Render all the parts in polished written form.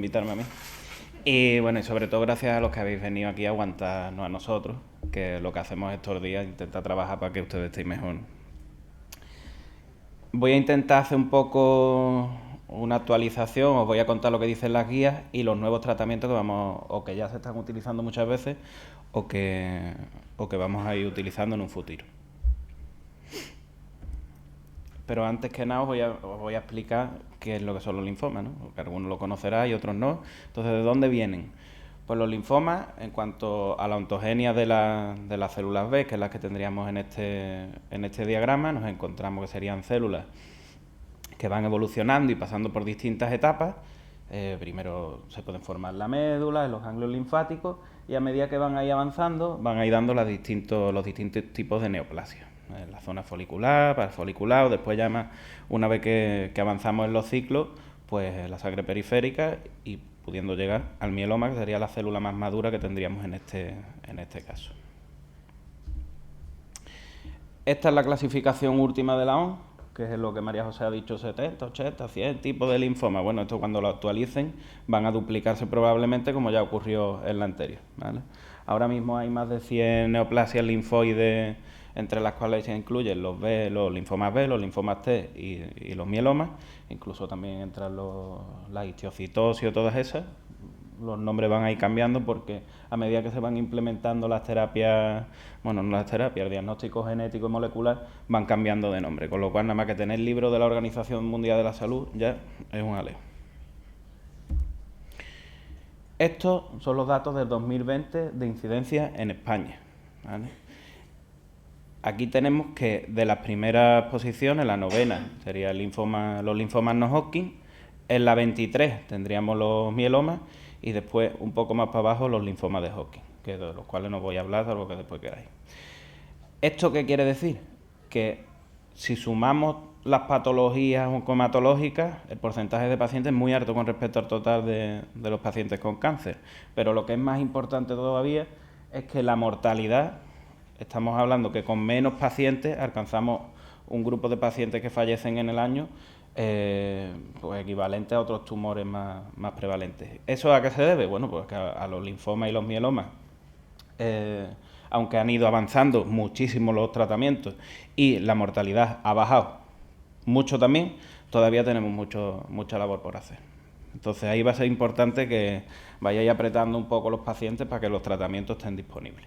Invitarme a mí. Y bueno, y sobre todo gracias a los que habéis venido aquí a aguantarnos a nosotros, que lo que hacemos estos días es intentar trabajar para que ustedes estén mejor. Voy a intentar hacer un poco una actualización, os voy a contar lo que dicen las guías y los nuevos tratamientos que vamos, o que ya se están utilizando muchas veces, o que, o que vamos a ir utilizando en un futuro. Pero antes que nada os voy a explicar qué es lo que son los linfomas, ¿no? Porque algunos lo conocerán y otros no. Entonces, ¿de dónde vienen? Pues los linfomas, en cuanto a la ontogenia de las células B, que es las que tendríamos en este diagrama, nos encontramos que serían células que van evolucionando y pasando por distintas etapas. Primero se pueden formar la médula, en los ganglios linfáticos, y a medida que van ahí avanzando, van ahí dando los distintos tipos de neoplasia. La zona folicular, parafolicular, o después ya más, una vez que avanzamos en los ciclos, pues la sangre periférica y pudiendo llegar al mieloma, que sería la célula más madura que tendríamos en este caso. Esta es la clasificación última de la OMS, que es lo que María José ha dicho, 70, 80, 100 tipos de linfoma. Bueno, esto cuando lo actualicen van a duplicarse probablemente, como ya ocurrió en la anterior, ¿vale? Ahora mismo hay más de 100 neoplasias linfoides, entre las cuales se incluyen los linfomas B, los linfomas T y los mielomas. Incluso también entran las histiocitosis o todas esas. Los nombres van a ir cambiando porque a medida que se van implementando las terapias, bueno, no las terapias, el diagnóstico genético y molecular, van cambiando de nombre, con lo cual nada más que tener el libro de la Organización Mundial de la Salud ya es un jaleo. Estos son los datos del 2020 de incidencia en España, ¿vale? Aquí tenemos que de las primeras posiciones, la novena sería los linfomas no Hodgkin, en la 23 tendríamos los mielomas y después un poco más para abajo los linfomas de Hodgkin, que de los cuales no voy a hablar, salvo que después queráis. ¿Esto qué quiere decir? Que si sumamos las patologías oncomatológicas, el porcentaje de pacientes es muy alto con respecto al total de los pacientes con cáncer. Pero lo que es más importante todavía es que la mortalidad, estamos hablando que con menos pacientes alcanzamos un grupo de pacientes que fallecen en el año pues equivalente a otros tumores más prevalentes. ¿Eso a qué se debe? Bueno, pues que a los linfomas y los mielomas, aunque han ido avanzando muchísimo los tratamientos y la mortalidad ha bajado mucho también, todavía tenemos mucha labor por hacer. Entonces ahí va a ser importante que vayáis apretando un poco los pacientes para que los tratamientos estén disponibles.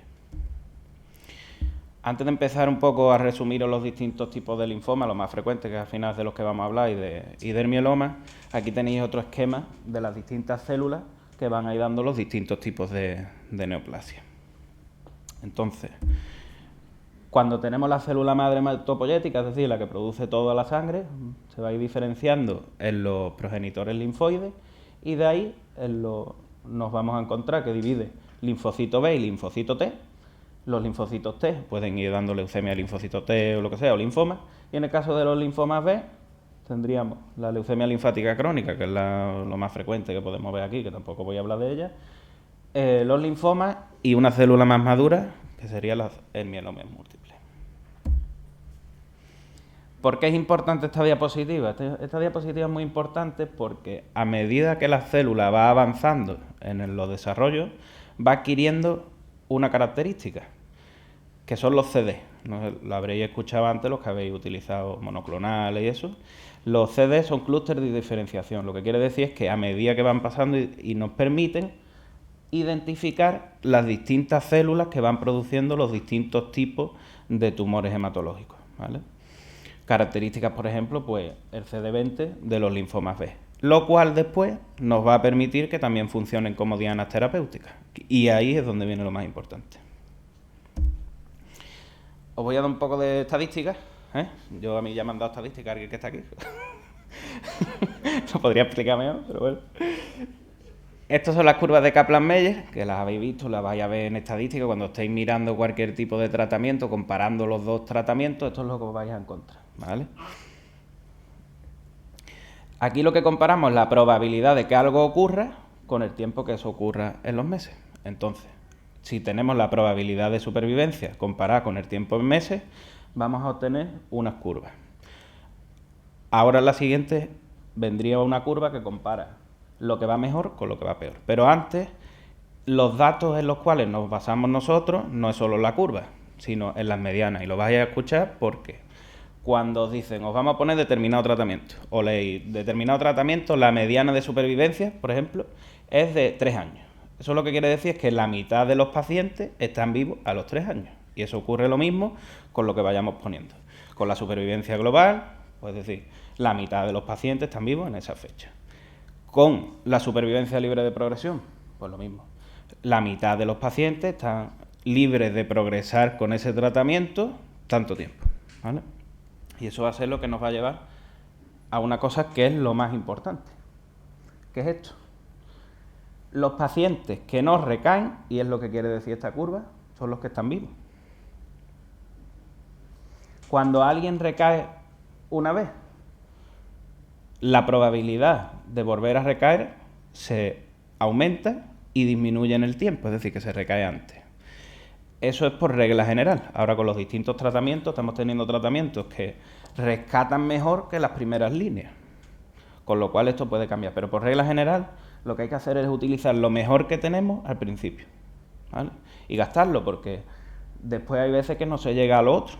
Antes de empezar un poco a resumiros los distintos tipos de linfoma, los más frecuentes, que al final es de los que vamos a hablar, y del mieloma, aquí tenéis otro esquema de las distintas células que van a ir dando los distintos tipos de neoplasia. Entonces, cuando tenemos la célula madre hematopoyética, es decir, la que produce toda la sangre, se va a ir diferenciando en los progenitores linfoides y de ahí nos vamos a encontrar que divide linfocito B y linfocito T. Los linfocitos T pueden ir dando leucemia a linfocito T o lo que sea, o linfoma, y en el caso de los linfomas B tendríamos la leucemia linfática crónica, que es lo más frecuente que podemos ver aquí, que tampoco voy a hablar de ella, los linfomas y una célula más madura, que sería el mieloma múltiple. ¿Por qué es importante esta diapositiva? Esta diapositiva es muy importante porque a medida que la célula va avanzando en los desarrollos, va adquiriendo una característica, que son los CD. ¿No? Lo habréis escuchado antes, los que habéis utilizado monoclonales y eso. Los CD son clústeres de diferenciación. Lo que quiere decir es que a medida que van pasando y nos permiten identificar las distintas células que van produciendo los distintos tipos de tumores hematológicos, ¿vale? Características, por ejemplo, pues el CD20 de los linfomas B, lo cual después nos va a permitir que también funcionen como dianas terapéuticas. Y ahí es donde viene lo más importante. Os voy a dar un poco de estadísticas, ¿eh? A mí ya me han dado estadísticas, alguien que está aquí. Lo podría explicar mejor, pero bueno. Estas son las curvas de Kaplan-Meier, que las habéis visto, las vais a ver en estadística. Cuando estéis mirando cualquier tipo de tratamiento, comparando los dos tratamientos, esto es lo que os vais a encontrar, ¿vale? Aquí lo que comparamos es la probabilidad de que algo ocurra con el tiempo que eso ocurra en los meses. Entonces, si tenemos la probabilidad de supervivencia comparada con el tiempo en meses, vamos a obtener unas curvas. Ahora en la siguiente vendría una curva que compara lo que va mejor con lo que va peor. Pero antes, los datos en los cuales nos basamos nosotros no es solo la curva, sino en las medianas. Y lo vais a escuchar porque cuando os dicen, os vamos a poner determinado tratamiento, o leéis determinado tratamiento, la mediana de supervivencia, por ejemplo, es de 3 años. Eso lo que quiere decir es que la mitad de los pacientes están vivos a los 3 años. Y eso ocurre lo mismo con lo que vayamos poniendo. Con la supervivencia global, pues decir, la mitad de los pacientes están vivos en esa fecha. Con la supervivencia libre de progresión, pues lo mismo. La mitad de los pacientes están libres de progresar con ese tratamiento tanto tiempo, ¿vale? Y eso va a ser lo que nos va a llevar a una cosa que es lo más importante. ¿Qué es esto? Los pacientes que no recaen, y es lo que quiere decir esta curva, son los que están vivos. Cuando alguien recae una vez, la probabilidad de volver a recaer se aumenta y disminuye en el tiempo, es decir, que se recae antes. Eso es por regla general. Ahora con los distintos tratamientos estamos teniendo tratamientos que rescatan mejor que las primeras líneas, con lo cual esto puede cambiar. Pero por regla general lo que hay que hacer es utilizar lo mejor que tenemos al principio, ¿vale? Y gastarlo, porque después hay veces que no se llega a lo otro.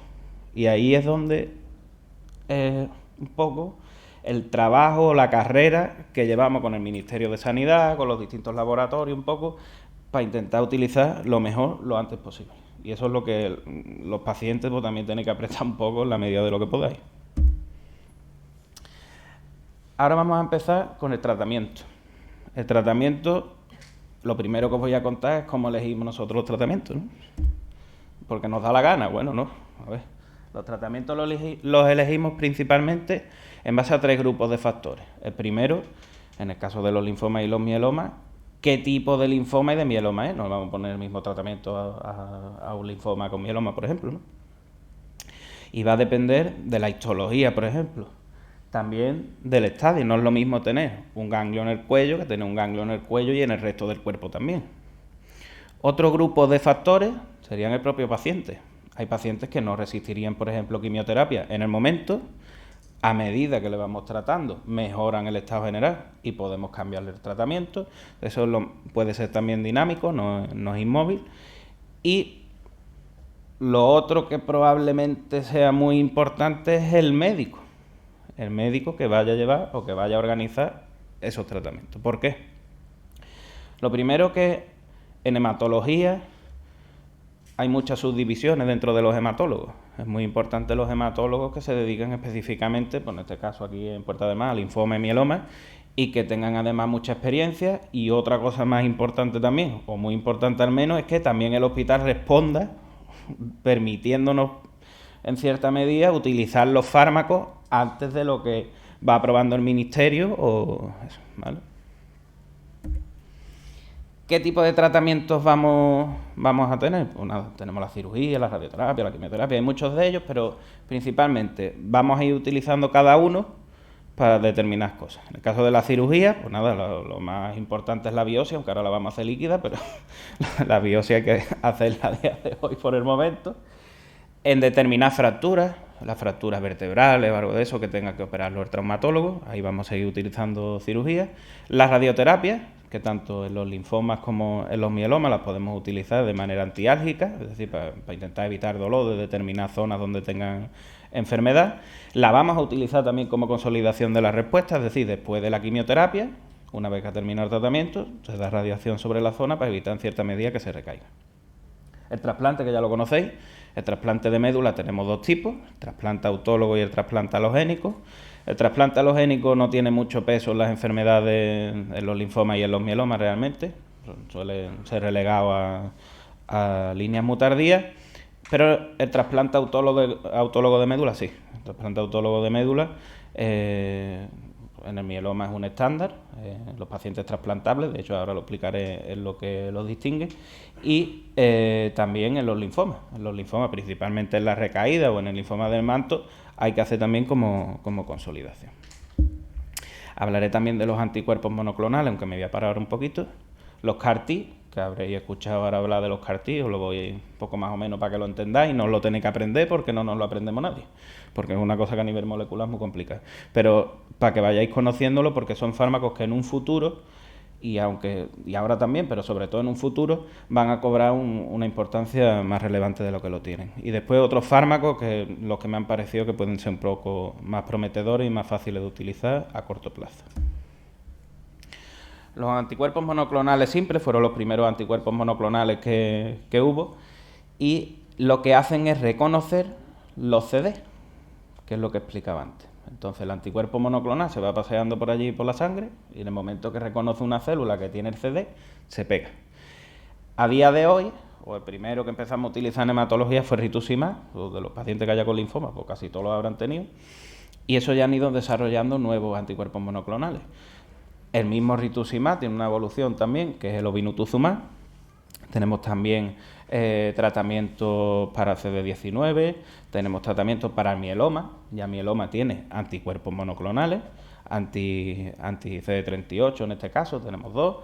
Y ahí es donde un poco el trabajo, la carrera que llevamos con el Ministerio de Sanidad, con los distintos laboratorios, un poco, para intentar utilizar lo mejor lo antes posible. Y eso es lo que los pacientes pues, también tienen que apretar un poco en la medida de lo que podáis. Ahora vamos a empezar con el tratamiento. El tratamiento, lo primero que os voy a contar es cómo elegimos nosotros los tratamientos, ¿no? Porque nos da la gana. Bueno, no. A ver, los tratamientos los elegimos principalmente en base a 3 grupos de factores. El primero, en el caso de los linfomas y los mielomas, qué tipo de linfoma y de mieloma es. No vamos a poner el mismo tratamiento a un linfoma con mieloma, por ejemplo, ¿no? Y va a depender de la histología, por ejemplo. También del estadio. No es lo mismo tener un ganglio en el cuello que tener un ganglio en el cuello y en el resto del cuerpo también. Otro grupo de factores serían el propio paciente. Hay pacientes que no resistirían, por ejemplo, quimioterapia en el momento. A medida que le vamos tratando, mejoran el estado general y podemos cambiarle el tratamiento. Eso puede ser también dinámico, no es inmóvil. Y lo otro que probablemente sea muy importante es el médico. El médico que vaya a llevar o que vaya a organizar esos tratamientos. ¿Por qué? Lo primero que en hematología hay muchas subdivisiones dentro de los hematólogos. Es muy importante los hematólogos que se dediquen específicamente, pues en este caso aquí en Puerta de Mar, a linfoma y mieloma, y que tengan además mucha experiencia. Y otra cosa más importante también, o muy importante al menos, es que también el hospital responda permitiéndonos en cierta medida utilizar los fármacos antes de lo que va aprobando el ministerio o eso, ¿vale? ¿Qué tipo de tratamientos vamos a tener? Pues nada, tenemos la cirugía, la radioterapia, la quimioterapia, hay muchos de ellos, pero principalmente vamos a ir utilizando cada uno para determinadas cosas. En el caso de la cirugía, pues nada, lo más importante es la biopsia, aunque ahora la vamos a hacer líquida, pero la biopsia hay que hacerla a día de hoy por el momento. En determinadas fracturas, las fracturas vertebrales o algo de eso que tenga que operarlo el traumatólogo, ahí vamos a seguir utilizando cirugía. Las radioterapias, que tanto en los linfomas como en los mielomas las podemos utilizar de manera antiálgica, es decir, para intentar evitar dolor de determinadas zonas donde tengan enfermedad. La vamos a utilizar también como consolidación de la respuesta, es decir, después de la quimioterapia, una vez que ha terminado el tratamiento, se da radiación sobre la zona para evitar en cierta medida que se recaiga. El trasplante, que ya lo conocéis, el trasplante de médula tenemos 2 tipos, el trasplante autólogo y el trasplante halogénico. El trasplante halogénico no tiene mucho peso en las enfermedades, en los linfomas y en los mielomas realmente, suele ser relegado a líneas muy tardías, pero el trasplante autólogo de médula sí. El trasplante autólogo de médula en el mieloma es un estándar, los pacientes trasplantables, de hecho ahora lo explicaré en lo que los distingue, y también en los linfomas, principalmente en la recaída o en el linfoma del manto, hay que hacer también como consolidación. Hablaré también de los anticuerpos monoclonales, aunque me voy a parar un poquito. Los CAR-T, que habréis escuchado ahora hablar de los CAR-T, os lo voy un poco más o menos para que lo entendáis, no os lo tenéis que aprender porque no nos lo aprendemos nadie, porque es una cosa que a nivel molecular es muy complicada. Pero para que vayáis conociéndolo, porque son fármacos que en un futuro, y ahora también, pero sobre todo en un futuro, van a cobrar una importancia más relevante de lo que lo tienen. Y después otros fármacos, que los que me han parecido que pueden ser un poco más prometedores y más fáciles de utilizar a corto plazo. Los anticuerpos monoclonales simples fueron los primeros anticuerpos monoclonales que hubo, y lo que hacen es reconocer los CD, que es lo que explicaba antes. Entonces el anticuerpo monoclonal se va paseando por allí por la sangre y en el momento que reconoce una célula que tiene el CD, se pega. A día de hoy, o el primero que empezamos a utilizar en hematología fue rituximab, o de los pacientes que haya con linfoma, pues casi todos lo habrán tenido, y eso ya han ido desarrollando nuevos anticuerpos monoclonales. El mismo rituximab tiene una evolución también, que es el obinutuzumab. Tenemos también tratamientos para CD19, tenemos tratamientos para el mieloma. Ya mieloma tiene anticuerpos monoclonales, anti-CD38 en este caso, tenemos 2.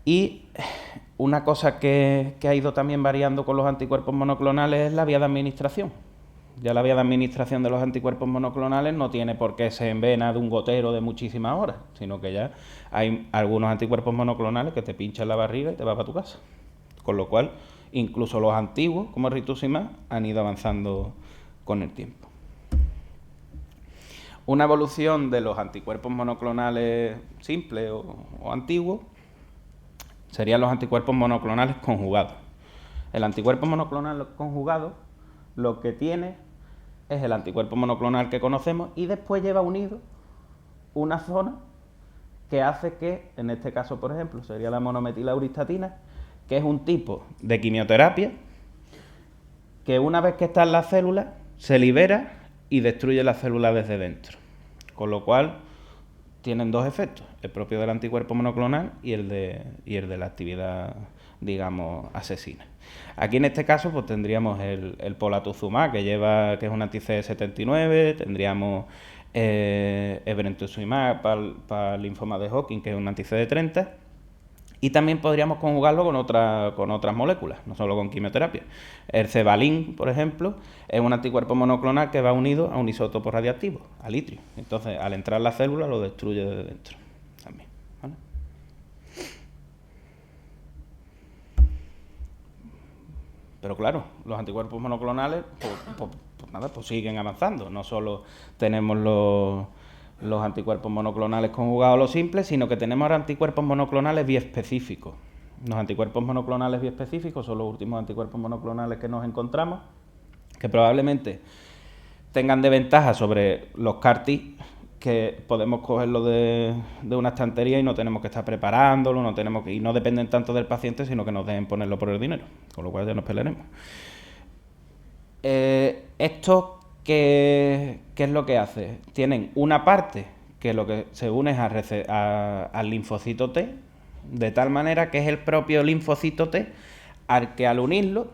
Y una cosa que ha ido también variando con los anticuerpos monoclonales es la vía de administración. Ya la vía de administración de los anticuerpos monoclonales no tiene por qué ser en vena de un gotero de muchísimas horas, sino que ya hay algunos anticuerpos monoclonales que te pinchan la barriga y te vas para tu casa. Con lo cual, incluso los antiguos, como el rituximab, han ido avanzando con el tiempo. Una evolución de los anticuerpos monoclonales simples o antiguos serían los anticuerpos monoclonales conjugados. El anticuerpo monoclonal conjugado lo que tiene es el anticuerpo monoclonal que conocemos y después lleva unido una zona que hace que, en este caso, por ejemplo, sería la monometilauristatina, que es un tipo de quimioterapia que una vez que está en la célula se libera y destruye la célula desde dentro. Con lo cual tienen dos efectos, el propio del anticuerpo monoclonal y el de la actividad, digamos, asesina. Aquí en este caso pues tendríamos el polatuzumab, que es un anti-CD79, tendríamos ebrentuximab para el linfoma de Hodgkin, que es un anti-CD30, y también podríamos conjugarlo con otras moléculas, no solo con quimioterapia. El cebalin, por ejemplo, es un anticuerpo monoclonal que va unido a un isótopo radiactivo, al itrio. Entonces, al entrar en la célula, lo destruye desde dentro también, ¿vale? Pero claro, los anticuerpos monoclonales pues siguen avanzando. No solo tenemos los anticuerpos monoclonales conjugados a los simples, sino que tenemos ahora anticuerpos monoclonales biespecíficos. Los anticuerpos monoclonales biespecíficos son los últimos anticuerpos monoclonales que nos encontramos, que probablemente tengan de ventaja sobre los CAR-T, que podemos cogerlo de una estantería y no tenemos que estar preparándolo, y no dependen tanto del paciente, sino que nos dejen ponerlo por el dinero, con lo cual ya nos pelearemos. Esto, ¿qué es lo que hace? Tienen una parte que lo que se une es al linfocito T, de tal manera que es el propio linfocito T al que, al unirlo,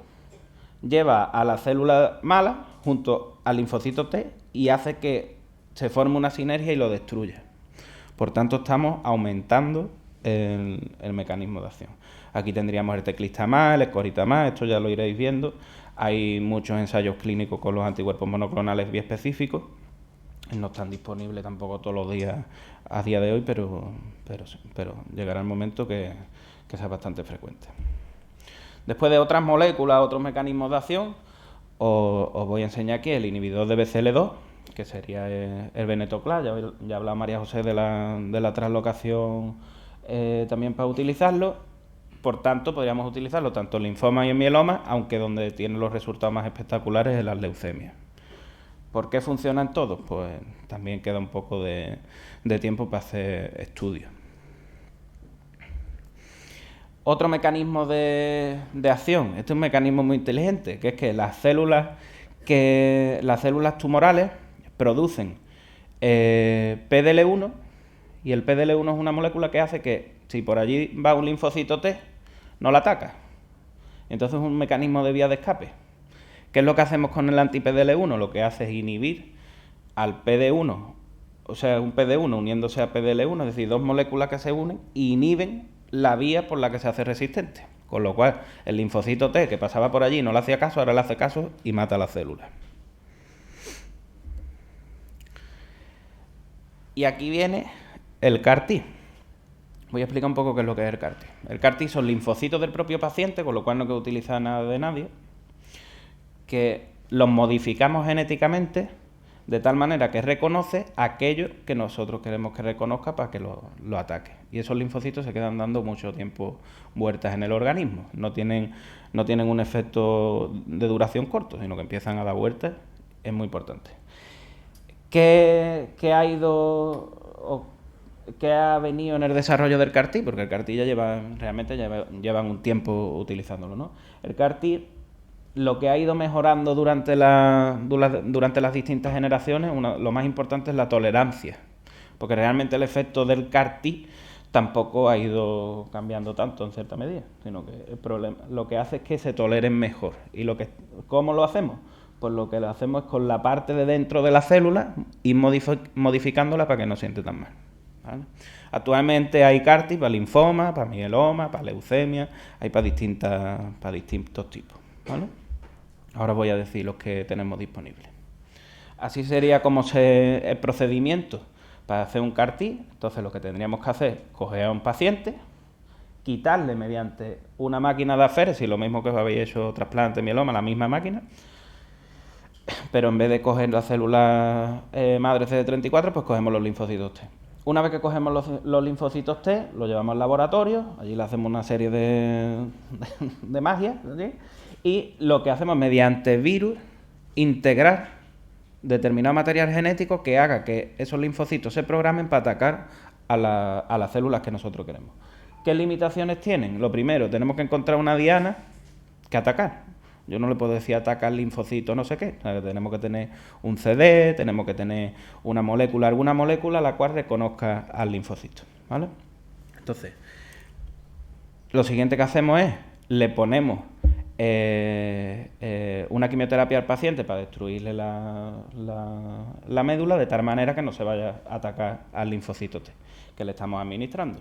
lleva a la célula mala junto al linfocito T y hace que se forme una sinergia y lo destruya. Por tanto, estamos aumentando el mecanismo de acción. Aquí tendríamos el teclistamab, el escoritamab, esto ya lo iréis viendo. Hay muchos ensayos clínicos con los anticuerpos monoclonales biespecíficos. No están disponibles tampoco todos los días a día de hoy, pero llegará el momento que sea bastante frecuente. Después de otras moléculas, otros mecanismos de acción, os voy a enseñar aquí el inhibidor de BCL2, que sería el venetoclax. Ya ha hablado María José de la translocación también para utilizarlo. Por tanto, podríamos utilizarlo tanto en linfoma y en mieloma, aunque donde tiene los resultados más espectaculares es en las leucemias. ¿Por qué funcionan todos? Pues también queda un poco de tiempo para hacer estudios. Otro mecanismo de acción, este es un mecanismo muy inteligente, que es que las células tumorales producen PDL1, y el PDL1 es una molécula que hace que, si por allí va un linfocito T, no la ataca. Entonces es un mecanismo de vía de escape. ¿Qué es lo que hacemos con el anti-PDL1? Lo que hace es inhibir al PD1, o sea, un PD1 uniéndose a PDL1, es decir, dos moléculas que se unen, e inhiben la vía por la que se hace resistente. Con lo cual, el linfocito T que pasaba por allí no le hacía caso, ahora le hace caso y mata a la célula. Y aquí viene el CAR-T. Voy a explicar un poco qué es lo que es el CAR-T. El CAR-T son linfocitos del propio paciente, con lo cual no hay que utilizar nada de nadie, que los modificamos genéticamente de tal manera que reconoce aquello que nosotros queremos que reconozca para que lo ataque. Y esos linfocitos se quedan dando mucho tiempo vueltas en el organismo. No tienen un efecto de duración corto, sino que empiezan a dar vueltas. Es muy importante. ¿Qué ha venido en el desarrollo del CAR-T? Porque el CAR-T ya llevan un tiempo utilizándolo, ¿no? El CAR-T, lo que ha ido mejorando durante las distintas generaciones, lo más importante es la tolerancia, porque realmente el efecto del CAR-T tampoco ha ido cambiando tanto en cierta medida, sino que el problema, lo que hace es que se toleren mejor. ¿Y cómo lo hacemos? Pues lo que lo hacemos es con la parte de dentro de la célula ir modificándola para que no siente tan mal, ¿vale? Actualmente hay CAR-T para linfoma, para mieloma, para leucemia, hay para distintos tipos, ¿vale? Ahora voy a decir los que tenemos disponibles. Así sería como el procedimiento para hacer un CAR-T. Entonces lo que tendríamos que hacer es coger a un paciente, quitarle mediante una máquina de aféresis, lo mismo que os habéis hecho trasplante, mieloma, la misma máquina, pero en vez de coger las células madre CD34, pues cogemos los linfocitos T. Una vez que cogemos los linfocitos T, los llevamos al laboratorio, allí le hacemos una serie de magia, ¿sí? Y lo que hacemos mediante virus, integrar determinado material genético que haga que esos linfocitos se programen para atacar a las células que nosotros queremos. ¿Qué limitaciones tienen? Lo primero, tenemos que encontrar una diana que atacar. Yo no le puedo decir ataca al linfocito no sé qué. O sea, tenemos que tener un CD, tenemos que tener alguna molécula la cual reconozca al linfocito, ¿vale? Entonces, lo siguiente que hacemos es, le ponemos una quimioterapia al paciente para destruirle la médula de tal manera que no se vaya a atacar al linfocito T que le estamos administrando.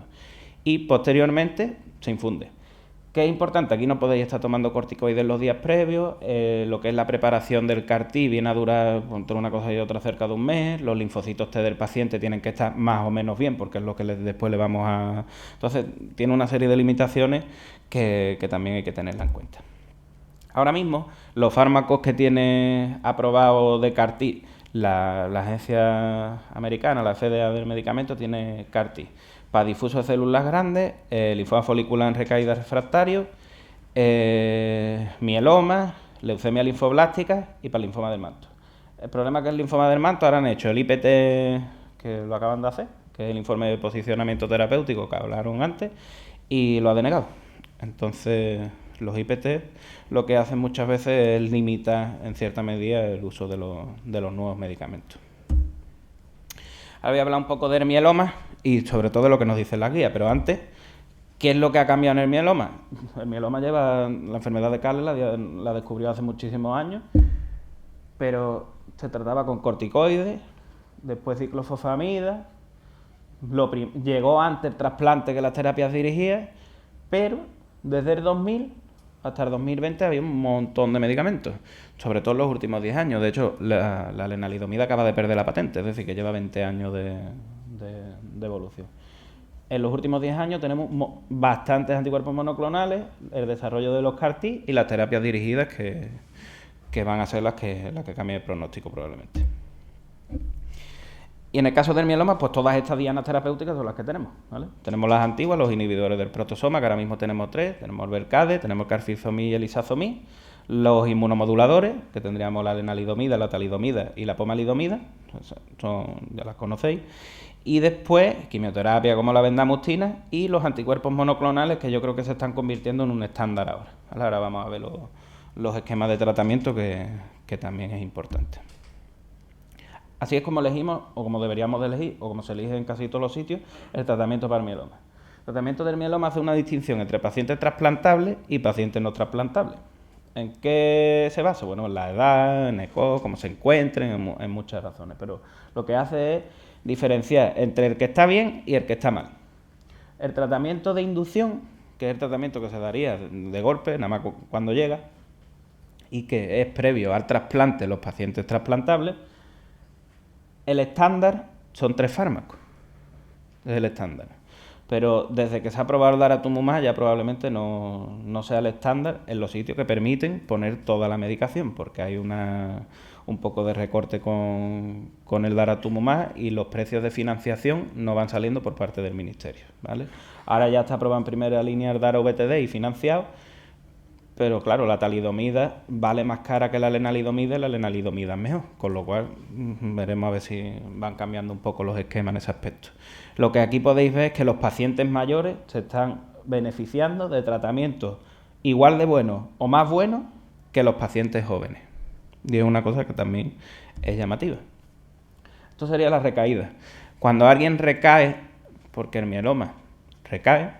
Y posteriormente se infunde. ¿Qué es importante? Aquí no podéis estar tomando corticoides los días previos, lo que es la preparación del CAR-T viene a durar entre una cosa y otra cerca de un mes, los linfocitos T del paciente tienen que estar más o menos bien porque es lo que después le vamos a... Entonces, tiene una serie de limitaciones que también hay que tenerla en cuenta. Ahora mismo, los fármacos que tiene aprobado de CAR-T, la agencia americana, la FDA del medicamento, tiene CAR-T para difuso de células grandes, linfoma folicular en recaída refractario, mieloma, leucemia linfoblástica y para linfoma del manto. El problema es que el linfoma del manto ahora han hecho el IPT, que lo acaban de hacer, que es el informe de posicionamiento terapéutico que hablaron antes, y lo ha denegado. Entonces, los IPT lo que hacen muchas veces es limitar en cierta medida el uso de los nuevos medicamentos. Ahora voy a hablar un poco del mieloma y sobre todo de lo que nos dice la guía, pero antes, ¿qué es lo que ha cambiado en el mieloma? El mieloma la enfermedad de Kale la descubrió hace muchísimos años, pero se trataba con corticoides, después ciclofosfamida, llegó antes el trasplante que las terapias dirigidas, pero desde el 2000 hasta el 2020 había un montón de medicamentos, sobre todo en los últimos 10 años. De hecho, la lenalidomida acaba de perder la patente, es decir, que lleva 20 años de evolución. En los últimos 10 años tenemos bastantes anticuerpos monoclonales, el desarrollo de los CAR-T y las terapias dirigidas que van a ser las que cambien el pronóstico probablemente. Y en el caso del mieloma, pues todas estas dianas terapéuticas son las que tenemos, ¿vale? Tenemos las antiguas, los inhibidores del protosoma, que ahora mismo tenemos 3, tenemos el Velcade, tenemos el carfilzomib y el isazomib, los inmunomoduladores, que tendríamos la lenalidomida, la talidomida y la pomalidomida, ya las conocéis, y después quimioterapia como la bendamustina y los anticuerpos monoclonales, que yo creo que se están convirtiendo en un estándar ahora, ¿vale? Ahora vamos a ver los esquemas de tratamiento que también es importante. Así es como elegimos, o como deberíamos de elegir, o como se elige en casi todos los sitios, el tratamiento para el mieloma. El tratamiento del mieloma hace una distinción entre pacientes trasplantables y pacientes no trasplantables. ¿En qué se basa? Bueno, en la edad, en cómo se encuentren, en muchas razones. Pero lo que hace es diferenciar entre el que está bien y el que está mal. El tratamiento de inducción, que es el tratamiento que se daría de golpe, nada más cuando llega, y que es previo al trasplante en los pacientes trasplantables, el estándar son 3 fármacos. Es el estándar. Pero desde que se ha aprobado el daratumumab ya probablemente no sea el estándar en los sitios que permiten poner toda la medicación, porque hay un poco de recorte con el daratumumab y los precios de financiación no van saliendo por parte del Ministerio, ¿vale? Ahora ya está aprobado en primera línea el Dara-VTD y financiado, pero claro, la talidomida vale más cara que la lenalidomida y la lenalidomida es mejor, con lo cual veremos a ver si van cambiando un poco los esquemas en ese aspecto. Lo que aquí podéis ver es que los pacientes mayores se están beneficiando de tratamientos igual de buenos o más buenos que los pacientes jóvenes. Y es una cosa que también es llamativa. Esto sería la recaída. Cuando alguien recae, porque el mieloma recae,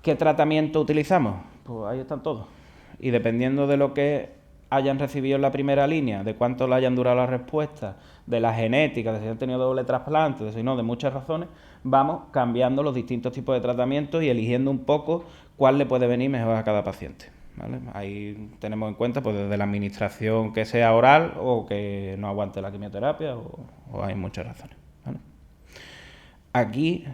¿qué tratamiento utilizamos? Pues ahí están todos. Y dependiendo de lo que hayan recibido en la primera línea, de cuánto le hayan durado las respuestas, de la genética, de si han tenido doble trasplante, de si no, de muchas razones, vamos cambiando los distintos tipos de tratamientos y eligiendo un poco cuál le puede venir mejor a cada paciente, ¿vale? Ahí tenemos en cuenta pues desde la administración que sea oral o que no aguante la quimioterapia o hay muchas razones, ¿vale? Aquí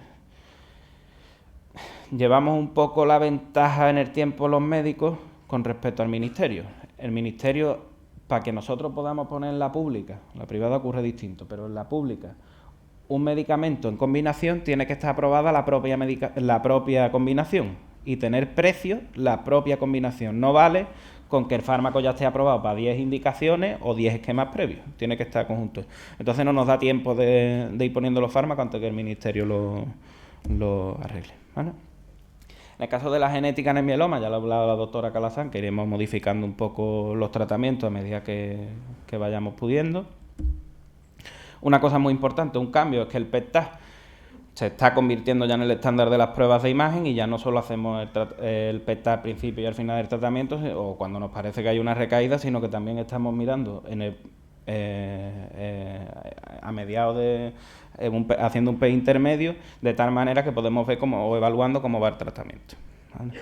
llevamos un poco la ventaja en el tiempo los médicos con respecto al ministerio. El ministerio, para que nosotros podamos poner en la pública, la privada ocurre distinto, pero en la pública, un medicamento en combinación tiene que estar aprobada la propia combinación y tener precio la propia combinación. No vale con que el fármaco ya esté aprobado para 10 indicaciones o 10 esquemas previos, tiene que estar conjunto. Entonces no nos da tiempo de ir poniendo los fármacos antes que el ministerio lo arregle, ¿vale? En el caso de la genética en el mieloma, ya lo ha hablado la doctora Calazán, que iremos modificando un poco los tratamientos a medida que vayamos pudiendo. Una cosa muy importante, un cambio, es que el PET-TAC se está convirtiendo ya en el estándar de las pruebas de imagen y ya no solo hacemos el PET-TAC al principio y al final del tratamiento o cuando nos parece que hay una recaída, sino que también estamos mirando a mediados de haciendo un PET intermedio, de tal manera que podemos ver o evaluando cómo va el tratamiento, ¿vale?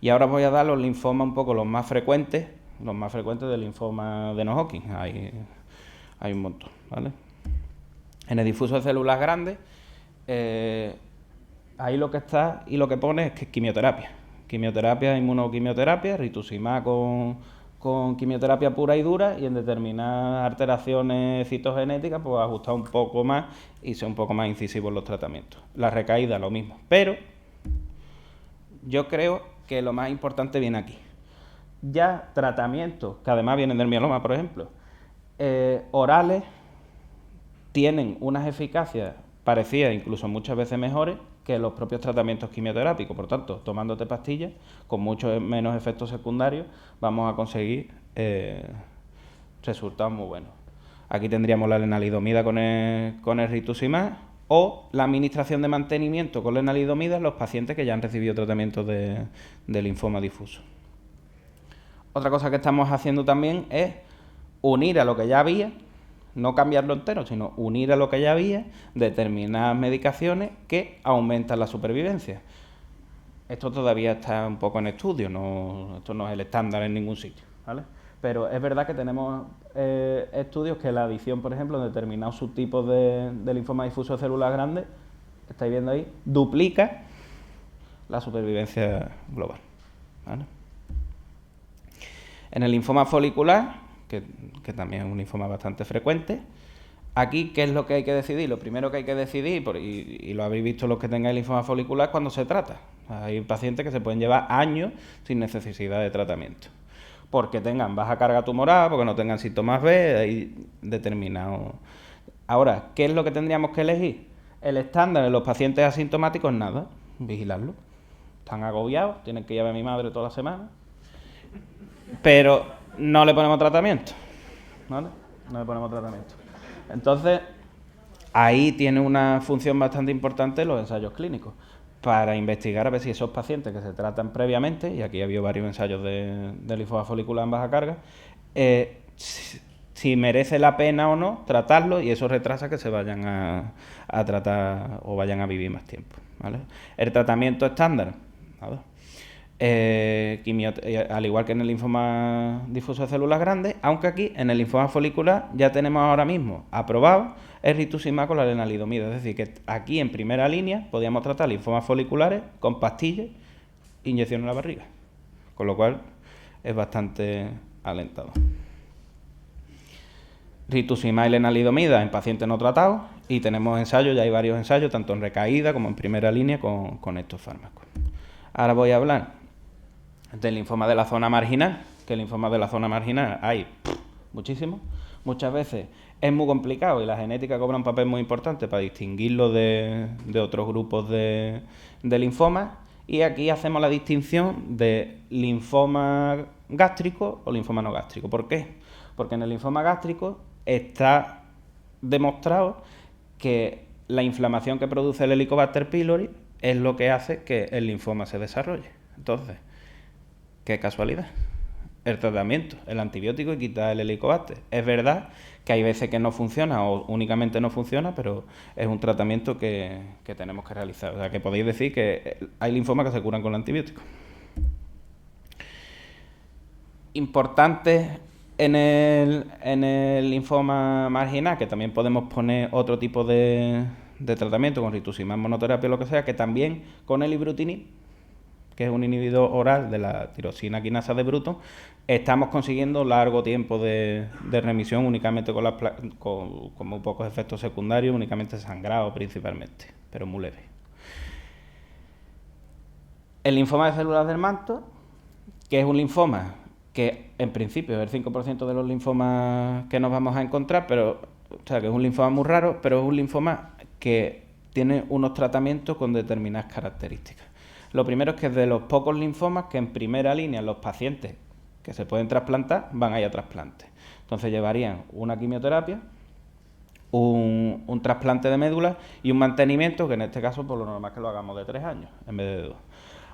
Y ahora voy a dar los linfomas un poco los más frecuentes del linfoma de No-Hodgkin. Hay un montón, ¿vale? En el difuso de células grandes, ahí lo que está y lo que pone es que es quimioterapia, inmunoquimioterapia, rituximab con quimioterapia pura y dura, y en determinadas alteraciones citogenéticas pues ajustar un poco más y ser un poco más incisivo en los tratamientos. La recaída lo mismo, pero yo creo que lo más importante viene aquí. Ya tratamientos, que además vienen del mieloma, por ejemplo, orales, tienen unas eficacias parecidas, incluso muchas veces mejores, que los propios tratamientos quimioterápicos. Por tanto, tomándote pastillas, con muchos menos efectos secundarios, vamos a conseguir resultados muy buenos. Aquí tendríamos la lenalidomida con el rituximab o la administración de mantenimiento con lenalidomida en los pacientes que ya han recibido tratamiento de linfoma difuso. Otra cosa que estamos haciendo también es unir a lo que ya había, no cambiarlo entero, sino unir a lo que ya había determinadas medicaciones que aumentan la supervivencia. Esto todavía está un poco en estudio, esto no es el estándar en ningún sitio, ¿vale? Pero es verdad que tenemos estudios que la adición, por ejemplo, de determinados subtipos de linfoma difuso de células grandes, estáis viendo ahí, duplica la supervivencia global, ¿vale? En el linfoma folicular, que también es un linfoma bastante frecuente, aquí, ¿qué es lo que hay que decidir? Lo primero que hay que decidir, y lo habéis visto los que tengáis linfoma folicular, es cuando se trata. Hay pacientes que se pueden llevar años sin necesidad de tratamiento, porque tengan baja carga tumoral, porque no tengan síntomas B, hay determinado. Ahora, ¿qué es lo que tendríamos que elegir? El estándar en los pacientes asintomáticos, nada, vigilarlo. Están agobiados, tienen que llevar a mi madre toda la semana, pero no le ponemos tratamiento, ¿vale? No le ponemos tratamiento. Entonces, ahí tiene una función bastante importante los ensayos clínicos, para investigar a ver si esos pacientes que se tratan previamente, y aquí ha habido varios ensayos de linfoma folicular en baja carga, si merece la pena o no tratarlo, y eso retrasa que se vayan a tratar o vayan a vivir más tiempo, ¿vale? El tratamiento estándar, nada. Al igual que en el linfoma difuso de células grandes, aunque aquí en el linfoma folicular ya tenemos ahora mismo aprobado el rituximab con la lenalidomida, es decir, que aquí en primera línea podíamos tratar linfomas foliculares con pastillas, inyección en la barriga, con lo cual es bastante alentador. Rituximab y lenalidomida en pacientes no tratados, y tenemos ensayos, ya hay varios ensayos, tanto en recaída como en primera línea con estos fármacos. Ahora voy a hablar del linfoma de la zona marginal, que el linfoma de la zona marginal hay muchísimos. Muchas veces es muy complicado y la genética cobra un papel muy importante para distinguirlo de otros grupos de linfomas, y aquí hacemos la distinción de linfoma gástrico o linfoma no gástrico. ¿Por qué? Porque en el linfoma gástrico está demostrado que la inflamación que produce el Helicobacter pylori es lo que hace que el linfoma se desarrolle. Entonces, qué casualidad. El tratamiento, el antibiótico, y quitar el Helicobacter. Es verdad que hay veces que no funciona o únicamente no funciona, pero es un tratamiento que tenemos que realizar. O sea, que podéis decir que hay linfomas que se curan con el antibiótico. Importante en el linfoma marginal, que también podemos poner otro tipo de tratamiento con rituximab, monoterapia o lo que sea, que también con el ibrutinib, que es un inhibidor oral de la tirosina quinasa de Bruton, estamos consiguiendo largo tiempo de remisión únicamente con muy pocos efectos secundarios, únicamente sangrado principalmente, pero muy leve. El linfoma de células del manto, que es un linfoma que en principio es el 5% de los linfomas que nos vamos a encontrar, pero, o sea, que es un linfoma muy raro, pero es un linfoma que tiene unos tratamientos con determinadas características. Lo primero es que es de los pocos linfomas que en primera línea los pacientes que se pueden trasplantar van a ir a trasplante. Entonces llevarían una quimioterapia, un trasplante de médula y un mantenimiento, que en este caso por lo normal que lo hagamos de 3 años en vez de 2.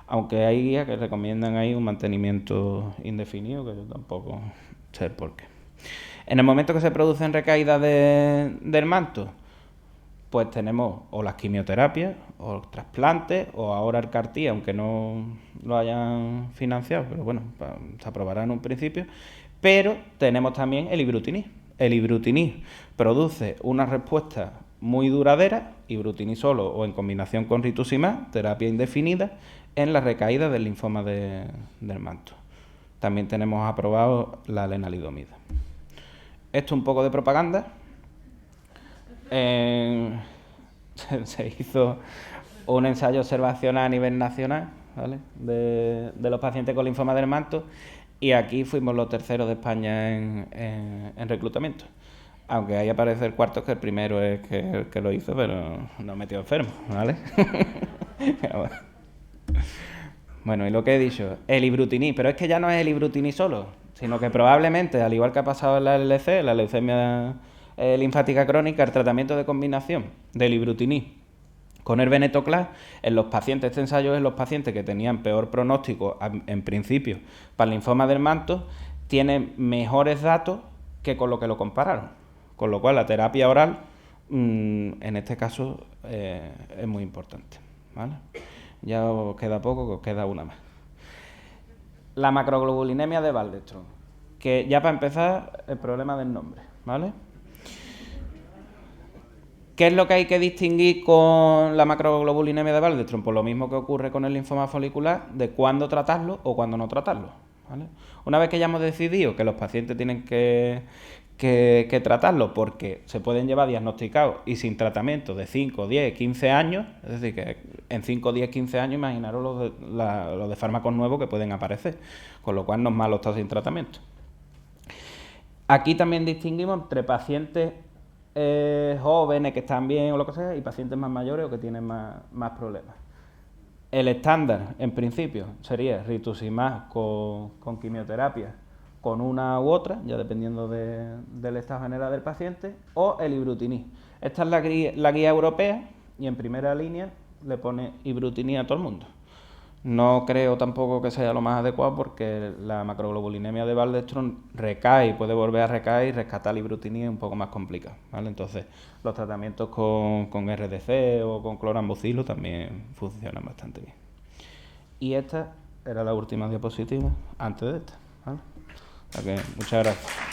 Aunque hay guías que recomiendan ahí un mantenimiento indefinido, que yo tampoco sé el por qué. En el momento que se producen recaídas del manto, pues tenemos o las quimioterapias, o los trasplantes, o ahora el CAR-T, aunque no lo hayan financiado, pero bueno, se aprobará en un principio. Pero tenemos también el ibrutinib. El ibrutinib produce una respuesta muy duradera, ibrutinib solo o en combinación con rituximab, terapia indefinida, en la recaída del linfoma del manto. También tenemos aprobado la lenalidomida. Esto un poco de propaganda. Se hizo un ensayo observacional a nivel nacional, ¿vale?, de los pacientes con linfoma del manto, y aquí fuimos los terceros de España en reclutamiento. Aunque ahí aparece el cuarto, que el primero es el que lo hizo, pero no metió enfermo, ¿vale? Bueno, y lo que he dicho, el ibrutinib, pero es que ya no es el ibrutinib solo, sino que probablemente, al igual que ha pasado en la LLC, la leucemia linfática crónica, el tratamiento de combinación del ibrutinib con el venetoclax en los pacientes, este ensayo es en los pacientes que tenían peor pronóstico en principio para el linfoma del manto, tiene mejores datos que con lo que lo compararon, con lo cual la terapia oral en este caso es muy importante, ¿vale? Ya os queda poco, que os queda una más. La macroglobulinemia de Waldenström, que ya para empezar el problema del nombre, ¿vale? ¿Qué es lo que hay que distinguir con la macroglobulinemia de Waldenström? Pues lo mismo que ocurre con el linfoma folicular, de cuándo tratarlo o cuándo no tratarlo, ¿vale? Una vez que ya hemos decidido que los pacientes tienen que tratarlo porque se pueden llevar diagnosticados y sin tratamiento de 5, 10, 15 años, es decir, que en 5, 10, 15 años imaginaros los de fármacos nuevos que pueden aparecer, con lo cual no es malo estar sin tratamiento. Aquí también distinguimos entre pacientes jóvenes que están bien o lo que sea y pacientes más mayores o que tienen más problemas. El estándar, en principio, sería rituximab con quimioterapia, con una u otra, ya dependiendo del estado general del paciente, o el ibrutinib. Esta es la guía europea y en primera línea le pone ibrutinib a todo el mundo. No creo tampoco que sea lo más adecuado porque la macroglobulinemia de Waldenström recae, puede volver a recaer y rescatar la ibrutinib es un poco más complicado, ¿vale? Entonces, los tratamientos con RDC o con clorambucilo también funcionan bastante bien. Y esta era la última diapositiva antes de esta, ¿vale? O sea que, muchas gracias.